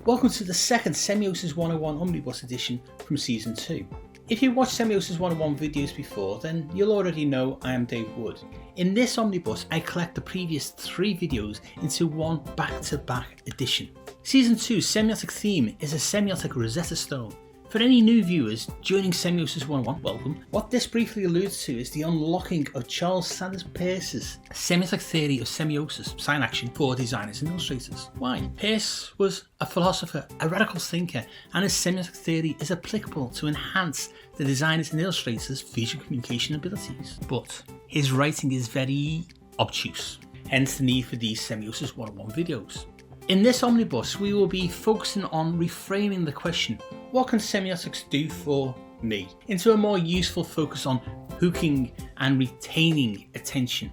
Welcome to the second Semiosis 101 Omnibus edition from Season 2. If you've watched Semiosis 101 videos before, then you'll already know I am Dave Wood. In this Omnibus, I collect the previous 3 videos into one back-to-back edition. Season 2's semiotic theme is a semiotic Rosetta Stone. For any new viewers joining Semiosis 101, welcome. What this briefly alludes to is the unlocking of Charles Sanders Peirce's semiotic theory of semiosis, sign action, for designers and illustrators. Why? Peirce was a philosopher, a radical thinker, and his semiotic theory is applicable to enhance the designers and illustrators' visual communication abilities. But his writing is very obtuse, hence the need for these Semiosis 101 videos. In this omnibus, we will be focusing on reframing the question, what can semiotics do for me, into a more useful focus on hooking and retaining attention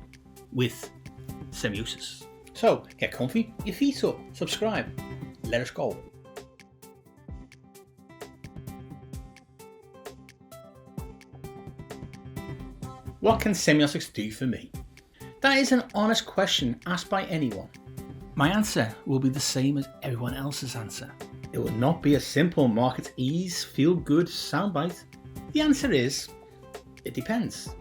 with semiosis. So get comfy, your feet up, subscribe, let us go. What can semiotics do for me? That is an honest question asked by anyone. My answer will be the same as everyone else's answer. It will not be a simple market ease, feel good soundbite. The answer is, it depends.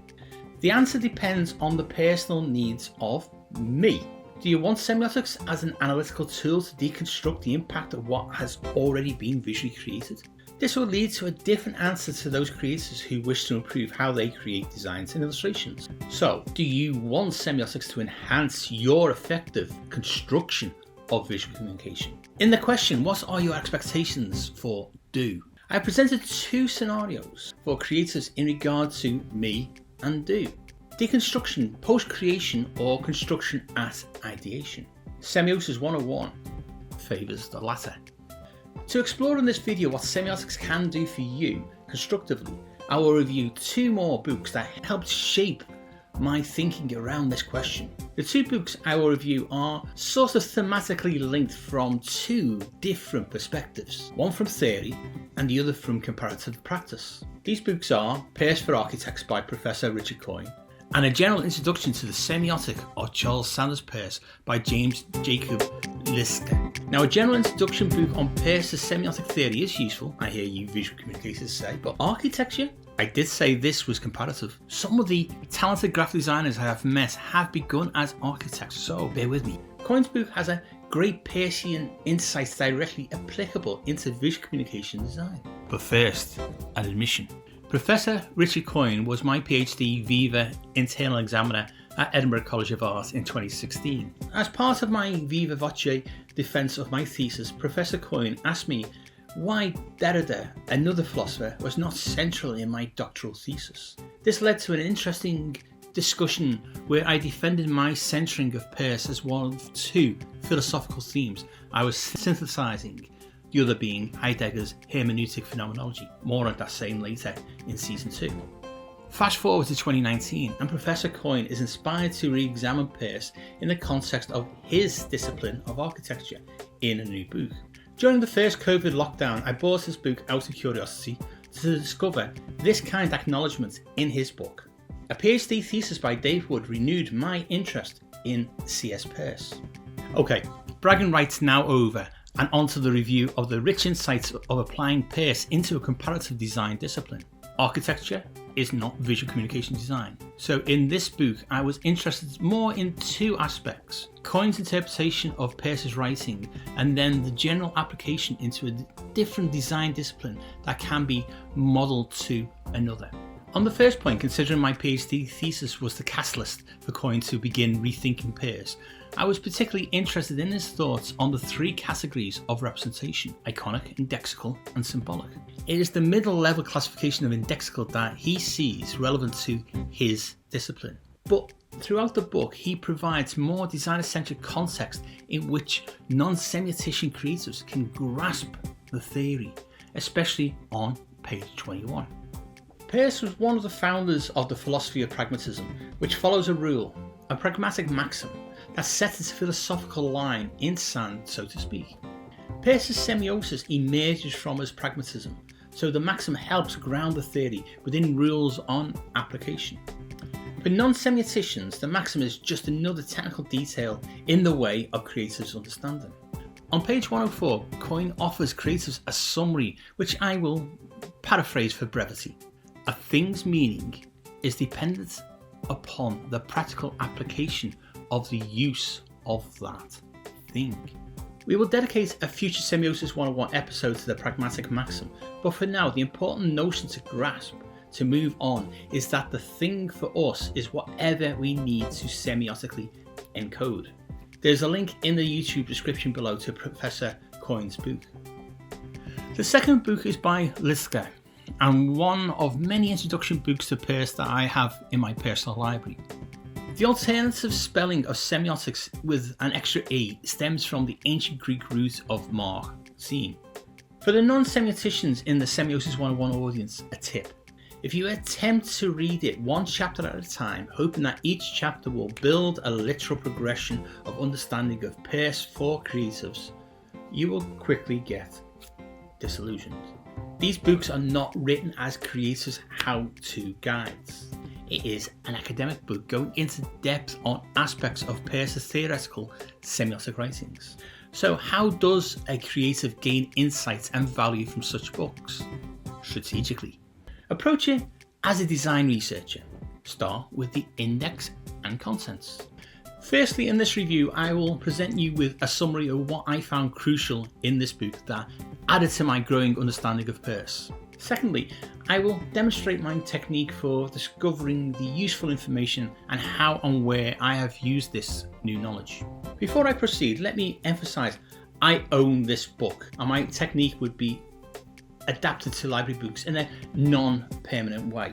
The answer depends on the personal needs of me. Do you want semiotics as an analytical tool to deconstruct the impact of what has already been visually created? This will lead to a different answer to those creators who wish to improve how they create designs and illustrations. So, do you want semiotics to enhance your effective construction of visual communication? In the question, what are your expectations for do? I presented 2 scenarios for creators in regard to me and do. Deconstruction post-creation or construction at ideation. Semiosis 101 favours the latter. To explore in this video what semiotics can do for you constructively, I will review 2 more books that helped shape my thinking around this question. The 2 books I will review are sort of thematically linked from 2 different perspectives, one from theory and the other from comparative practice. These books are Peirce for Architects by Professor Richard Coyne and A General Introduction to the Semiotic of Charles Sanders Peirce by James Jacob Lister. Now, a general introduction book on Peirce's semiotic theory is useful, I hear you visual communicators say, but architecture? I did say this was comparative. Some of the talented graphic designers I have met have begun as architects, so bear with me. Coyne's book has a great Peircean insights directly applicable into visual communication design. But first, an admission. Professor Richard Coyne was my PhD Viva internal examiner at Edinburgh College of Art in 2016. As part of my Viva Voce defence of my thesis, Professor Coyne asked me why Derrida, another philosopher, was not central in my doctoral thesis. This led to an interesting discussion where I defended my centering of Peirce as one of 2 philosophical themes I was synthesizing, the other being Heidegger's hermeneutic phenomenology. More on that same later in Season 2. Fast forward to 2019 and Professor Coyne is inspired to re-examine Peirce in the context of his discipline of architecture in a new book. During the first COVID lockdown, I bought his book out of curiosity to discover this kind of acknowledgement in his book. A PhD thesis by Dave Wood renewed my interest in C.S. Peirce. Okay, bragging rights now over and onto the review of the rich insights of applying Peirce into a comparative design discipline. Architecture is not visual communication design. So in this book, I was interested more in 2 aspects: Coyne's interpretation of Peirce's writing and then the general application into a different design discipline that can be modelled to another. On the first point, considering my PhD thesis was the catalyst for Coyne to begin rethinking Peirce, I was particularly interested in his thoughts on the 3 categories of representation: iconic, indexical, and symbolic. It is the middle level classification of indexical that he sees relevant to his discipline. But throughout the book, he provides more designer-centric context in which non-semiotician creators can grasp the theory, especially on page 21. Peirce was one of the founders of the philosophy of pragmatism, which follows a rule, a pragmatic maxim, that sets its philosophical line in sand, so to speak. Peirce's semiosis emerges from his pragmatism, so the maxim helps ground the theory within rules on application. For non-semioticians, the maxim is just another technical detail in the way of creative understanding. On page 104, Coin offers creatives a summary, which I will paraphrase for brevity. A thing's meaning is dependent upon the practical application of the use of that thing. We will dedicate a future Semiosis 101 episode to the pragmatic maxim, but for now the important notion to grasp to move on is that the thing for us is whatever we need to semiotically encode. There's a link in the YouTube description below to Professor Coin's book. The second book is by Liska, and one of many introduction books to Peirce that I have in my personal library. The alternative spelling of semiotics with an extra E stems from the ancient Greek root of mar, seeing. For the non-semioticians in the Semiosis 101 audience, a tip. If you attempt to read it one chapter at a time, hoping that each chapter will build a literal progression of understanding of Peirce for creatives, you will quickly get disillusioned. These books are not written as creators' how-to guides. It is an academic book going into depth on aspects of Peirce's theoretical semiotic writings. So how does a creative gain insights and value from such books? Strategically. Approach it as a design researcher. Start with the index and contents. Firstly, in this review, I will present you with a summary of what I found crucial in this book that added to my growing understanding of Peirce. Secondly, I will demonstrate my technique for discovering the useful information and how and where I have used this new knowledge. Before I proceed, let me emphasize I own this book and my technique would be adapted to library books in a non-permanent way.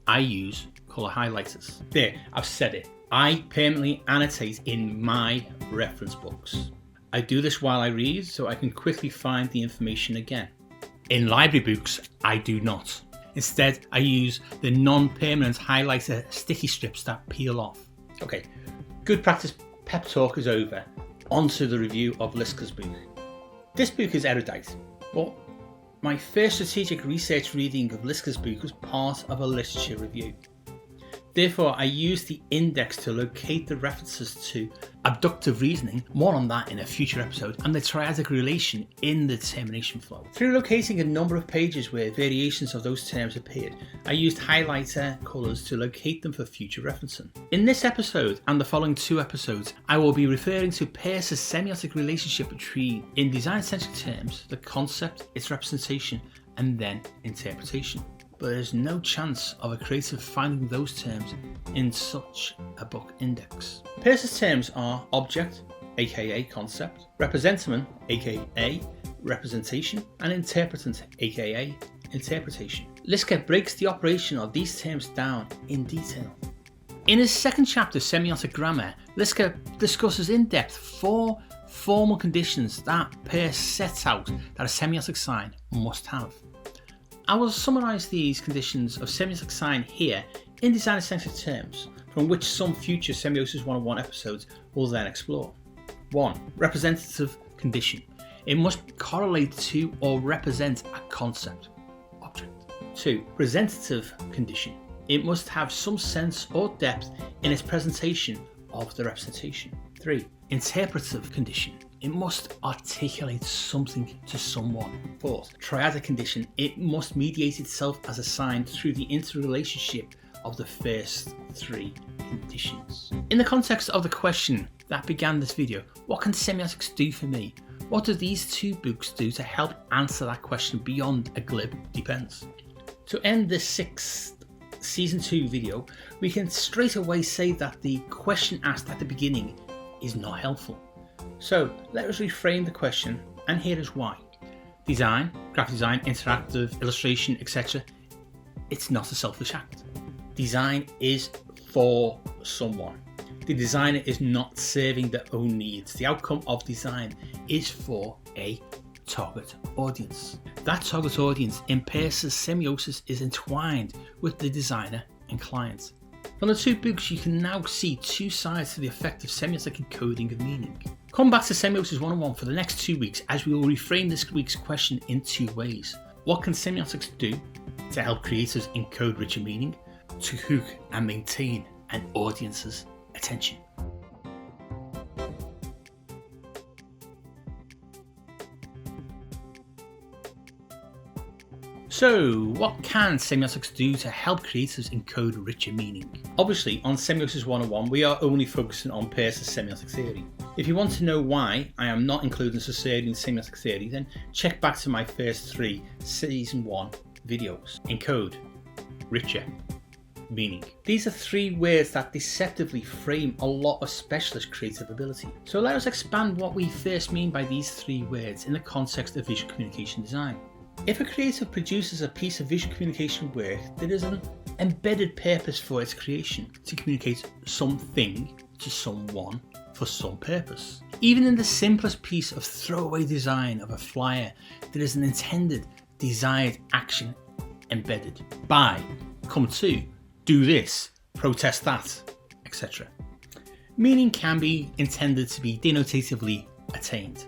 I use colour highlighters. There, I've said it. I permanently annotate in my reference books. I do this while I read so I can quickly find the information again. In library books, I do not. Instead, I use the non-permanent highlighter sticky strips that peel off. Okay, good practice pep talk is over. On to the review of Liska's book. This book is erudite, but my first strategic research reading of Liska's book was part of a literature review. Therefore, I used the index to locate the references to abductive reasoning, more on that in a future episode, and the triadic relation in the determination flow. Through locating a number of pages where variations of those terms appeared, I used highlighter colours to locate them for future referencing. In this episode and the following two episodes, I will be referring to Peirce's semiotic relationship between, in design-centric terms, the concept, its representation, and then interpretation. But there's no chance of a creative finding those terms in such a book index. Peirce's terms are object, aka concept, representament, aka representation, and interpretant, aka interpretation. Liska breaks the operation of these terms down in detail. In his second chapter, Semiotic Grammar, Liska discusses in depth 4 formal conditions that Peirce sets out that a semiotic sign must have. I will summarise these conditions of semiotic sign here in design-centric terms, from which some future Semiosis 101 episodes will then explore. 1. Representative condition. It must correlate to or represent a concept, object. 2. Presentative condition. It must have some sense or depth in its presentation of the representation. 3. Interpretive condition. It must articulate something to someone. 4th, triadic condition. It must mediate itself as a sign through the interrelationship of the first 3 conditions. In the context of the question that began this video, what can semiotics do for me? What do these 2 books do to help answer that question beyond a glib depends? To end this 6th season 2 video, we can straight away say that the question asked at the beginning is not helpful. So let us reframe the question, and here is why. Design, graphic design, interactive, illustration, etc. It's not a selfish act. Design is for someone. The designer is not serving their own needs. The outcome of design is for a target audience. That target audience in Peirce's semiosis is entwined with the designer and client. From the 2 books, you can now see 2 sides to the effect of semiotic encoding of meaning. Come back to Semiosis 101 for the next 2 weeks as we will reframe this week's question in 2 ways. What can semiotics do to help creators encode richer meaning, to hook and maintain an audience's attention? So, what can semiotics do to help creatives encode richer meaning? Obviously, on Semiosis 101, we are only focusing on Peirce's semiotic theory. If you want to know why I am not including Saussurian semiotic theory, then check back to my first 3 Season 1 videos. Encode, richer, meaning. These are 3 words that deceptively frame a lot of specialist creative ability. So let us expand what we first mean by these 3 words in the context of visual communication design. If a creative produces a piece of visual communication work, there is an embedded purpose for its creation to communicate something to someone for some purpose. Even in the simplest piece of throwaway design of a flyer, there is an intended, desired action embedded. Buy, come to, do this, protest that, etc. Meaning can be intended to be denotatively attained.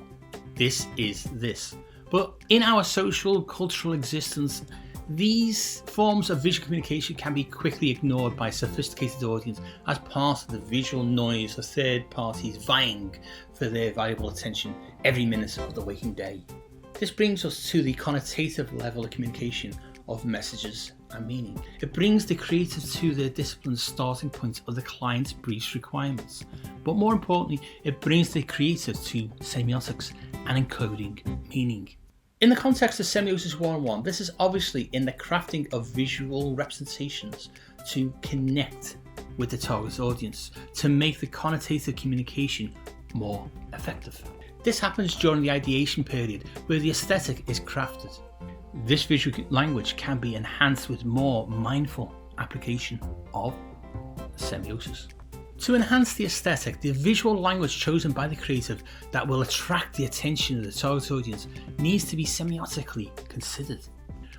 This is this. But in our social, cultural existence, these forms of visual communication can be quickly ignored by a sophisticated audience as part of the visual noise of third parties vying for their valuable attention every minute of the waking day. This brings us to the connotative level of communication of messages and meaning. It brings the creative to their discipline's starting point of the client's brief's requirements. But more importantly, it brings the creative to semiotics and encoding meaning. In the context of Semiosis 101, this is obviously in the crafting of visual representations to connect with the target audience, to make the connotative communication more effective. This happens during the ideation period where the aesthetic is crafted. This visual language can be enhanced with more mindful application of semiosis. To enhance the aesthetic, the visual language chosen by the creative that will attract the attention of the target audience needs to be semiotically considered.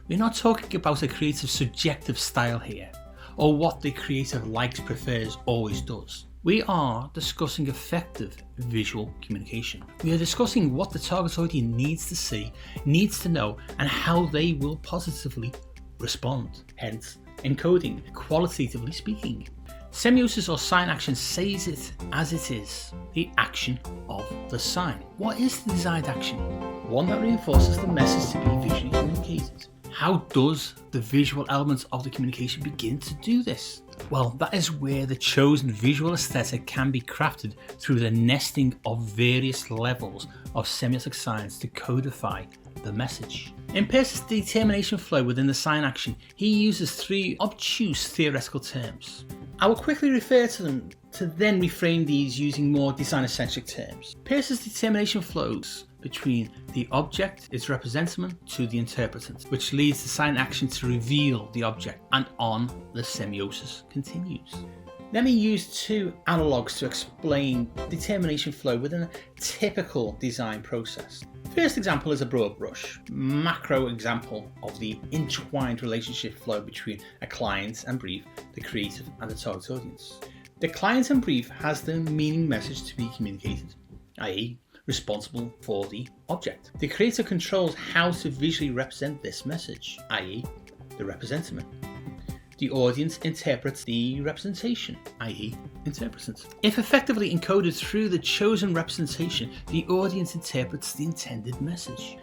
We're not talking about a creative subjective style here, or what the creative likes, prefers, always does. We are discussing effective visual communication. We are discussing what the target audience needs to see, needs to know, and how they will positively respond. Hence, encoding, qualitatively speaking. Semiosis or sign action says it as it is, the action of the sign. What is the desired action? One that reinforces the message to be visually communicated. How does the visual elements of the communication begin to do this? Well, that is where the chosen visual aesthetic can be crafted through the nesting of various levels of semiotic science to codify the message. In Peirce's determination flow within the sign action, he uses 3 obtuse theoretical terms. I will quickly refer to them to then reframe these using more designer-centric terms. Peirce's determination flows between the object, its representative, to the interpretant, which leads the sign action to reveal the object, and on the semiosis continues. Let me use 2 analogues to explain determination flow within a typical design process. First example is a broad brush, macro example of the entwined relationship flow between a client and brief, the creative and the target audience. The client and brief has the meaning message to be communicated, i.e. responsible for the object. The creator controls how to visually represent this message, i.e. the representative. The audience interprets the representation, i.e. interpretant. If effectively encoded through the chosen representation, the audience interprets the intended message.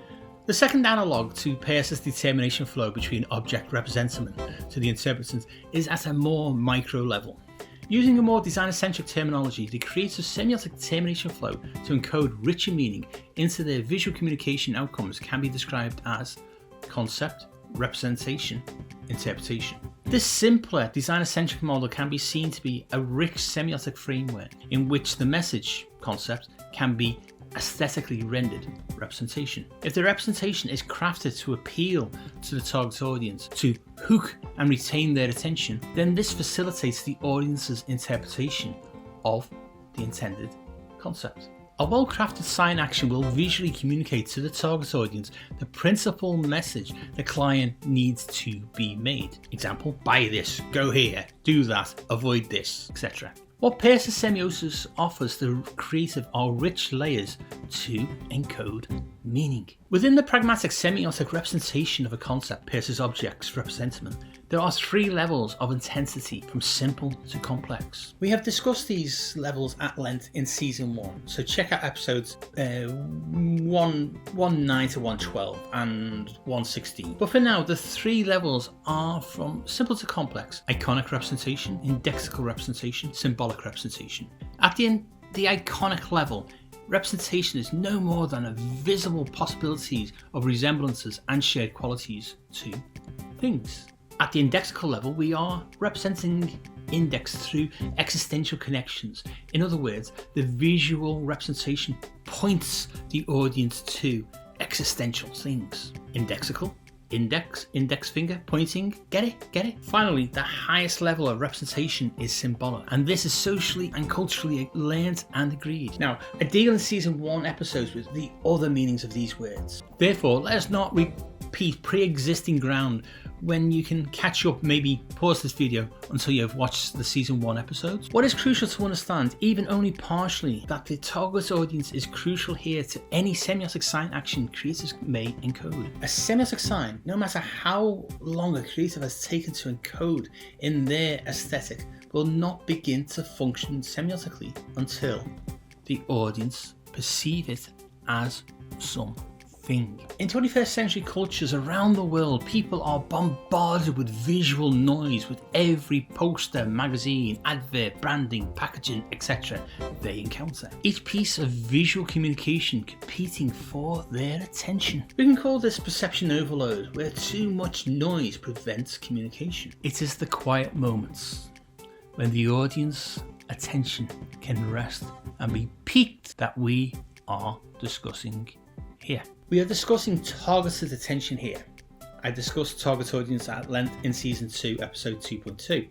The second analogue to Peirce's determination flow between object representative to the interpretant is at a more micro level. Using a more designer-centric terminology, the creative semiotic determination flow to encode richer meaning into their visual communication outcomes can be described as concept, representation, interpretation. This simpler designer-centric model can be seen to be a rich semiotic framework in which the message, concept, can be aesthetically rendered, representation. If the representation is crafted to appeal to the target audience, to hook and retain their attention, then this facilitates the audience's interpretation of the intended concept. A well-crafted sign action will visually communicate to the target audience the principal message the client needs to be made. Example, buy this, go here, do that, avoid this, etc. What Peirce's semiosis offers the creative are rich layers to encode meaning. Within the pragmatic semiotic representation of a concept, Peirce's objects representment, there are 3 levels of intensity from simple to complex. We have discussed these levels at length in season 1, so check out episodes 109 to 112 and 116. But for now, the 3 levels are from simple to complex: iconic representation, indexical representation, symbolic representation. At the iconic level, representation is no more than a visible possibilities of resemblances and shared qualities to things. At the indexical level, we are representing index through existential connections. In other words, the visual representation points the audience to existential things. Indexical, index finger, pointing, get it? Finally, the highest level of representation is symbolic, and this is socially and culturally learned and agreed. Now, I deal in season 1 episodes with the other meanings of these words. Therefore, let us not repeat pre-existing ground when you can catch up. Maybe pause this video until you have watched the season 1 episodes. What is crucial to understand, even only partially, that the target audience is crucial here to any semiotic sign action creators may encode. A semiotic sign, no matter how long a creator has taken to encode in their aesthetic, will not begin to function semiotically until the audience perceive it as something. In 21st century cultures around the world, people are bombarded with visual noise with every poster, magazine, advert, branding, packaging, etc. they encounter. Each piece of visual communication competing for their attention. We can call this perception overload, where too much noise prevents communication. It is the quiet moments when the audience attention can rest and be piqued that we are discussing here. We are discussing targeted attention here. I discussed target audience at length in season 2, episode 2.2.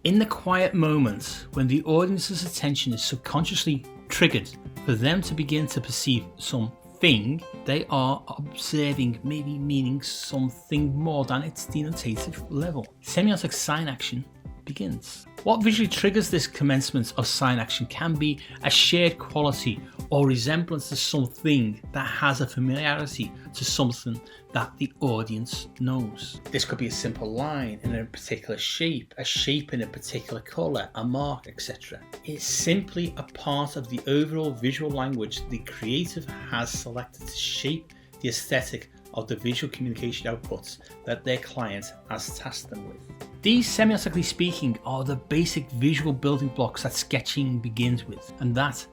In the quiet moments when the audience's attention is subconsciously triggered for them to begin to perceive something, they are observing, maybe meaning something more than its denotative level. Semiotic sign action begins. What visually triggers this commencement of sign action can be a shared quality or resemblance to something that has a familiarity to something that the audience knows. This could be a simple line in a particular shape, a shape in a particular colour, a mark, etc. It's simply a part of the overall visual language the creative has selected to shape the aesthetic of the visual communication outputs that their client has tasked them with. These, semiotically speaking, are the basic visual building blocks that sketching begins with, and that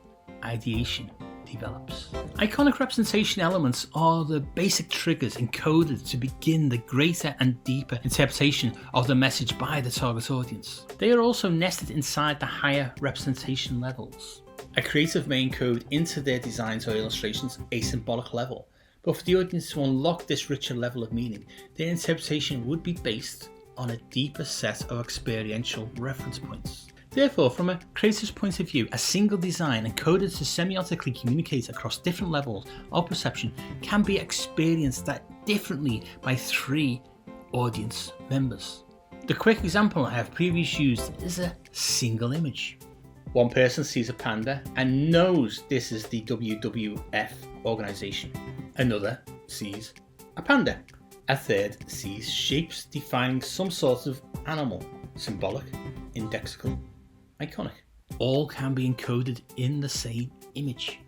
ideation develops. Iconic representation elements are the basic triggers encoded to begin the greater and deeper interpretation of the message by the target audience. They are also nested inside the higher representation levels. A creative may encode into their designs or illustrations a symbolic level, but for the audience to unlock this richer level of meaning, their interpretation would be based on a deeper set of experiential reference points. Therefore, from a creator's point of view, a single design encoded to semiotically communicate across different levels of perception can be experienced differently by 3 audience members. The quick example I have previously used is a single image. One person sees a panda and knows this is the WWF organization. Another sees a panda. A third sees shapes defining some sort of animal, symbolic, indexical, iconic. All can be encoded in the same image.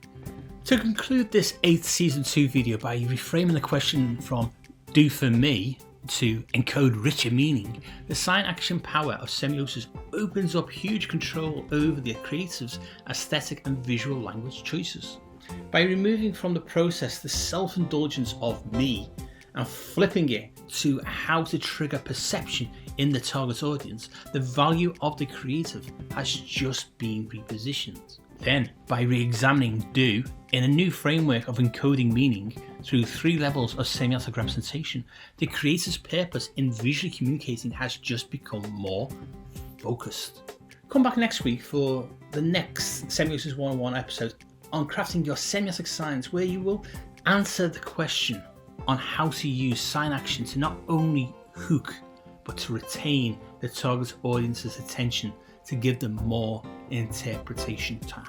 To conclude this 8th season 2 video by reframing the question from do for me to encode richer meaning, the sign action power of semiosis opens up huge control over the creative's aesthetic and visual language choices. By removing from the process the self-indulgence of me and flipping it to how to trigger perception in the target audience, the value of the creative has just been repositioned. Then, by re-examining do in a new framework of encoding meaning through 3 levels of semiotic representation, the creator's purpose in visually communicating has just become more focused. Come back next week for the next Semiosis 101 episode on crafting your semiotic signs, where you will answer the question on how to use sign action to not only hook but to retain the target audience's attention to give them more interpretation time.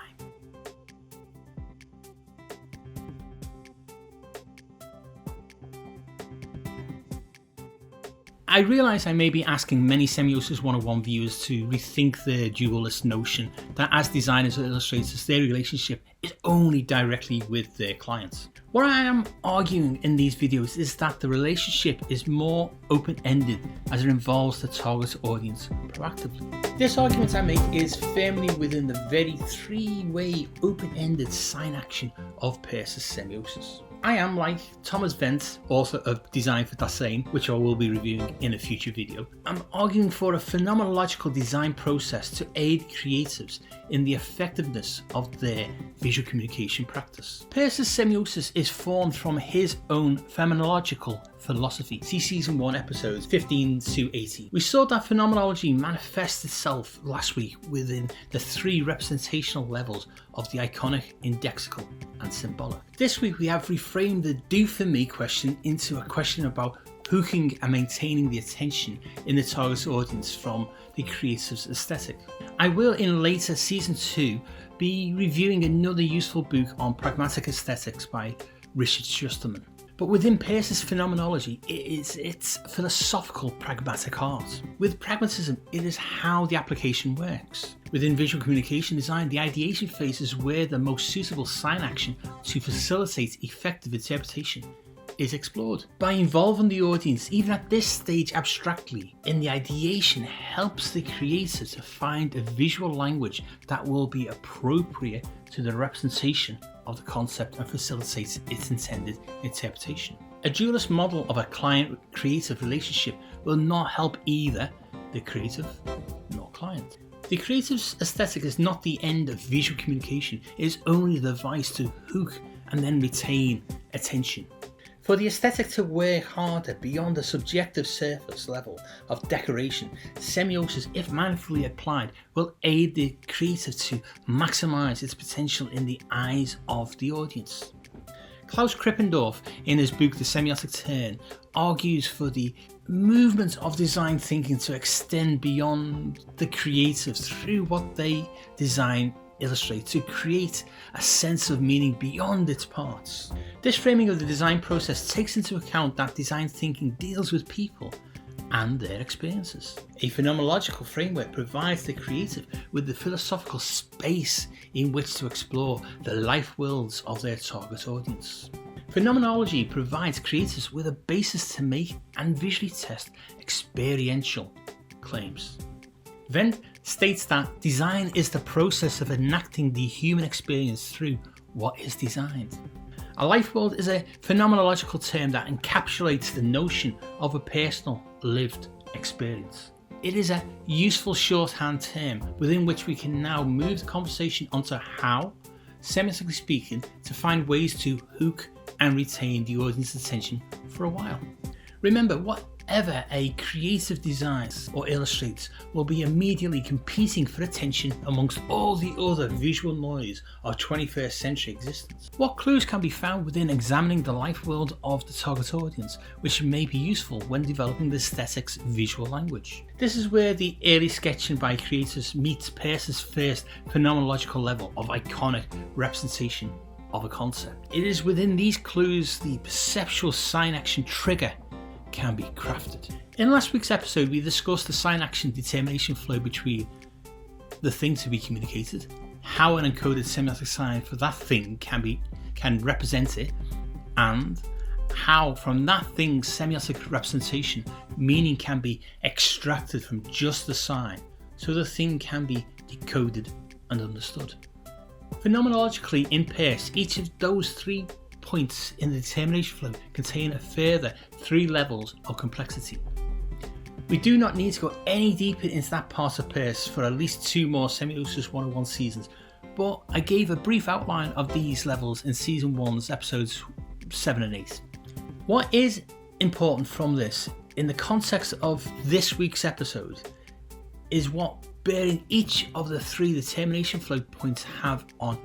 I realise I may be asking many Semiosis 101 viewers to rethink their dualist notion that as designers or illustrators, their relationship is only directly with their clients. What I am arguing in these videos is that the relationship is more open-ended as it involves the target audience proactively. This argument I make is firmly within the very three-way open-ended sign action of Peirce's semiosis. I am, like Thomas Vent, author of Design for Dasein, which I will be reviewing in a future video, I'm arguing for a phenomenological design process to aid creatives in the effectiveness of their visual communication practice. Peirce's semiosis is formed from his own phenomenological philosophy. See season 1 episodes 15 to 18. We saw that phenomenology manifest itself last week within the three representational levels of the iconic, indexical and symbolic. This week we have reframed the do for me question into a question about hooking and maintaining the attention in the target audience from the creative's aesthetic. I will in later season 2 be reviewing another useful book on pragmatic aesthetics by Richard Schusterman. But within Peirce's phenomenology, it's philosophical pragmatic art. With pragmatism, it is how the application works. Within visual communication design, the ideation phase is where the most suitable sign action to facilitate effective interpretation is explored. By involving the audience, even at this stage abstractly, in the ideation helps the creator to find a visual language that will be appropriate to the representation of the concept and facilitates its intended interpretation. A dualist model of a client-creative relationship will not help either the creative nor client. The creative's aesthetic is not the end of visual communication, it is only the device to hook and then retain attention. For the aesthetic to work harder beyond the subjective surface level of decoration, semiosis, if mindfully applied, will aid the creative to maximise its potential in the eyes of the audience. Klaus Krippendorf, in his book The Semiotic Turn, argues for the movement of design thinking to extend beyond the creative through what they design illustrate to create a sense of meaning beyond its parts. This framing of the design process takes into account that design thinking deals with people and their experiences. A phenomenological framework provides the creative with the philosophical space in which to explore the life worlds of their target audience. Phenomenology provides creators with a basis to make and visually test experiential claims. Venn states that design is the process of enacting the human experience through what is designed. A life world is a phenomenological term that encapsulates the notion of a personal lived experience. It is a useful shorthand term within which we can now move the conversation onto how, semiotically speaking, to find ways to hook and retain the audience's attention for a while. Remember, whatever a creative designs or illustrates will be immediately competing for attention amongst all the other visual noise of 21st century existence. What clues can be found within examining the life world of the target audience, which may be useful when developing the aesthetics visual language? This is where the early sketching by creators meets Peirce's first phenomenological level of iconic representation of a concept. It is within these clues the perceptual sign action trigger can be crafted. In last week's episode, we discussed the sign action determination flow between the thing to be communicated, how an encoded semiotic sign for that thing can represent it, and how from that thing's semiotic representation meaning can be extracted from just the sign so the thing can be decoded and understood. Phenomenologically in Peirce, each of those 3 points in the determination flow contain a further 3 levels of complexity. We do not need to go any deeper into that part of Peirce for at least 2 more Semiosis 101 seasons, but I gave a brief outline of these levels in season 1's episodes 7 and 8. What is important from this in the context of this week's episode is what bearing each of the 3 determination flow points have on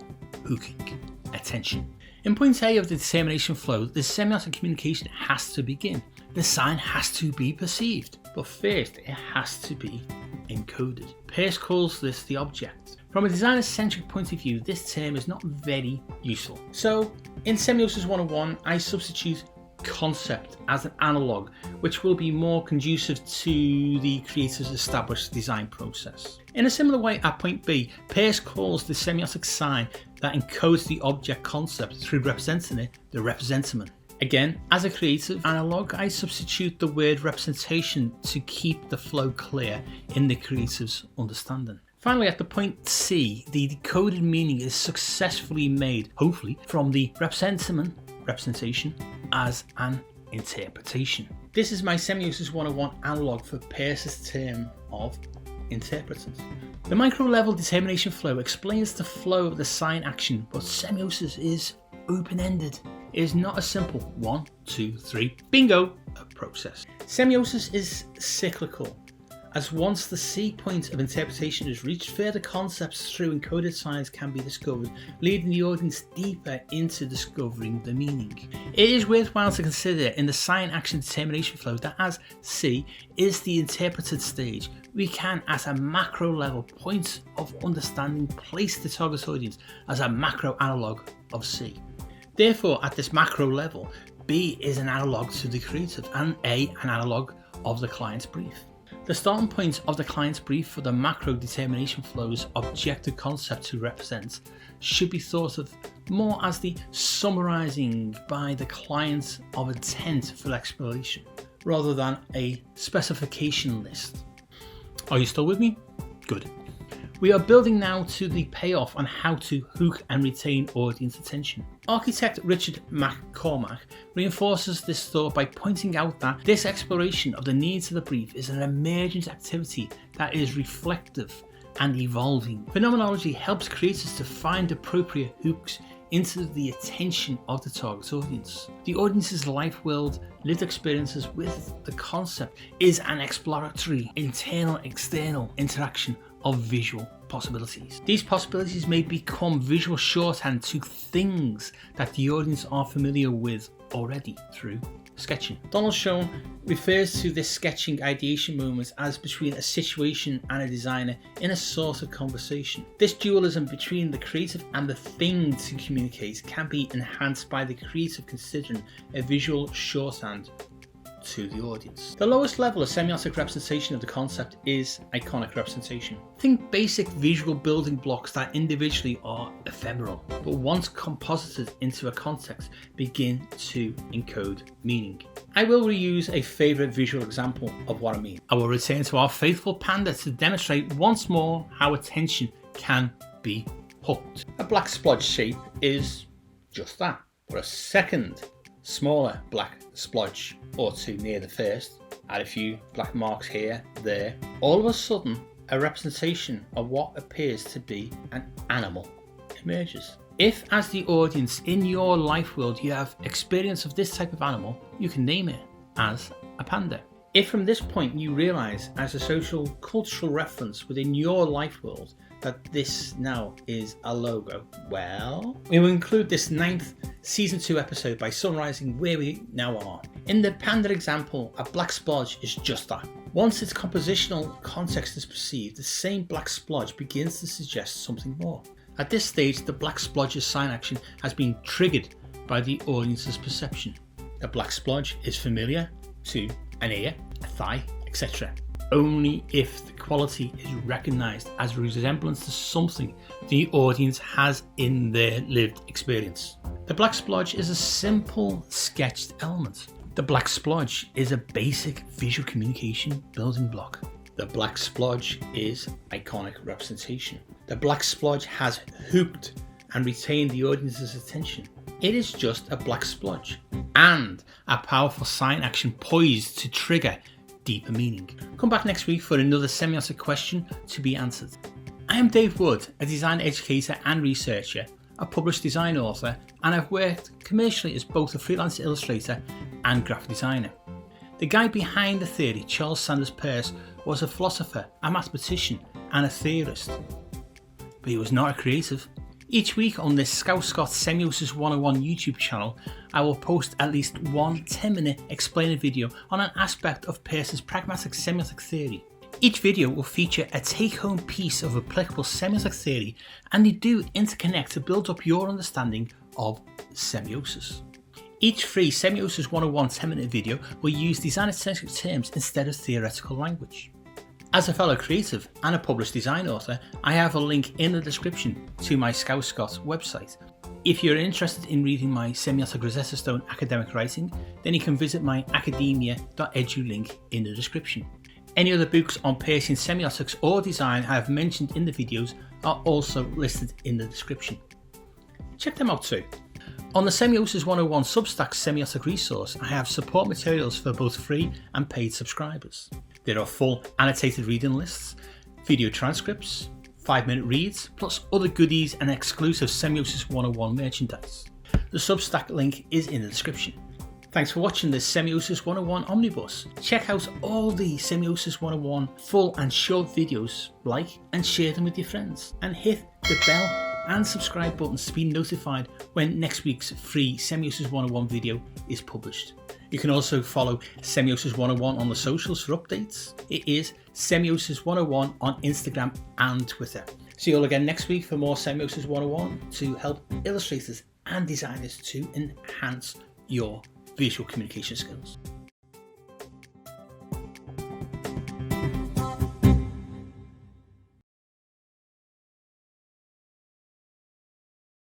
hooking attention. In point A of the determination flow, the semiotic communication has to begin. The sign has to be perceived, but first it has to be encoded. Peirce calls this the object. From a designer-centric point of view, this term is not very useful. So, in Semiosis 101, I substitute concept as an analog, which will be more conducive to the creator's established design process. In a similar way, at point B, Peirce calls the semiotic sign that encodes the object concept through representing it the representamen. Again, as a creative analog, I substitute the word representation to keep the flow clear in the creative's understanding. Finally, at the point C, the decoded meaning is successfully made, hopefully, from the representamen, representation, as an interpretation. This is my Semiosis 101 analog for Peirce's term of interpretant. The micro-level determination flow explains the flow of the sign action, but semiosis is open-ended. It is not a simple 1, 2, 3, bingo, a process. Semiosis is cyclical, as once the C point of interpretation is reached, further concepts through encoded signs can be discovered, leading the audience deeper into discovering the meaning. It is worthwhile to consider in the sign action determination flow that as C is the interpreted stage, we can at a macro level point of understanding place the target audience as a macro analog of C. Therefore, at this macro level, B is an analog to the creative and A an analog of the client's brief. The starting point of the client's brief for the macro determination flow's objective concept to represent should be thought of more as the summarizing by the client of intent for exploration, rather than a specification list. Are you still with me? Good. We are building now to the payoff on how to hook and retain audience attention. Architect Richard McCormack reinforces this thought by pointing out that this exploration of the needs of the brief is an emergent activity that is reflective and evolving. Phenomenology helps creators to find appropriate hooks into the attention of the target audience. The audience's life world, lived experiences with the concept is an exploratory, internal-external interaction of visual possibilities. These possibilities may become visual shorthand to things that the audience are familiar with already through sketching. Donald Schoen refers to this sketching ideation moment as between a situation and a designer in a sort of conversation. This dualism between the creative and the thing to communicate can be enhanced by the creative considering a visual shorthand to the audience. The lowest level of semiotic representation of the concept is iconic representation. Think basic visual building blocks that individually are ephemeral, but once composited into a context, begin to encode meaning. I will reuse a favourite visual example of what I mean. I will return to our faithful panda to demonstrate once more how attention can be hooked. A black splodge shape is just that, but a second smaller black splodge or two near the first, add a few black marks here, there, all of a sudden a representation of what appears to be an animal emerges. If as the audience in your life world you have experience of this type of animal, you can name it as a panda. If from this point you realise as a social cultural reference within your life world that this now is a logo, well, we will include this 9th season 2 episode by summarising where we now are. In the panda example, a black splodge is just that. Once its compositional context is perceived, the same black splodge begins to suggest something more. At this stage, the black splodge's sign action has been triggered by the audience's perception. The black splodge is familiar to an ear, a thigh, etc. Only if the quality is recognised as a resemblance to something the audience has in their lived experience. The black splodge is a simple sketched element. The black splodge is a basic visual communication building block. The black splodge is iconic representation. The black splodge has hooked and retained the audience's attention. It is just a black splodge and a powerful sign action poised to trigger deeper meaning. Come back next week for another semiotic question to be answered. I am Dave Wood, a design educator and researcher, a published design author, and I've worked commercially as both a freelance illustrator and graphic designer. The guy behind the theory, Charles Sanders Peirce, was a philosopher, a mathematician, and a theorist. But he was not a creative. Each week on this Scout Scott Semiosis 101 YouTube channel, I will post at least one 10-minute explainer video on an aspect of Peirce's pragmatic semiotic theory. Each video will feature a take-home piece of applicable semiotic theory, and they do interconnect to build up your understanding of semiosis. Each free Semiosis 101 10-minute video will use design-centric terms instead of theoretical language. As a fellow creative and a published design author, I have a link in the description to my Scout Scott website. If you're interested in reading my Semiotic Rosetta Stone academic writing, then you can visit my academia.edu link in the description. Any other books on Peirce in semiotics or design I have mentioned in the videos are also listed in the description. Check them out too. On the Semiosis 101 Substack Semiotic resource, I have support materials for both free and paid subscribers. There are full annotated reading lists, video transcripts, 5-minute reads, plus other goodies and exclusive Semiosis 101 merchandise. The Substack link is in the description. Thanks for watching this Semiosis 101 Omnibus. Check out all the Semiosis 101 full and short videos, like and share them with your friends, and hit the bell and subscribe buttons to be notified when next week's free Semiosis 101 video is published. You can also follow Semiosis 101 on the socials for updates. It is Semiosis 101 on Instagram and Twitter. See you all again next week for more Semiosis 101 to help illustrators and designers to enhance your visual communication skills.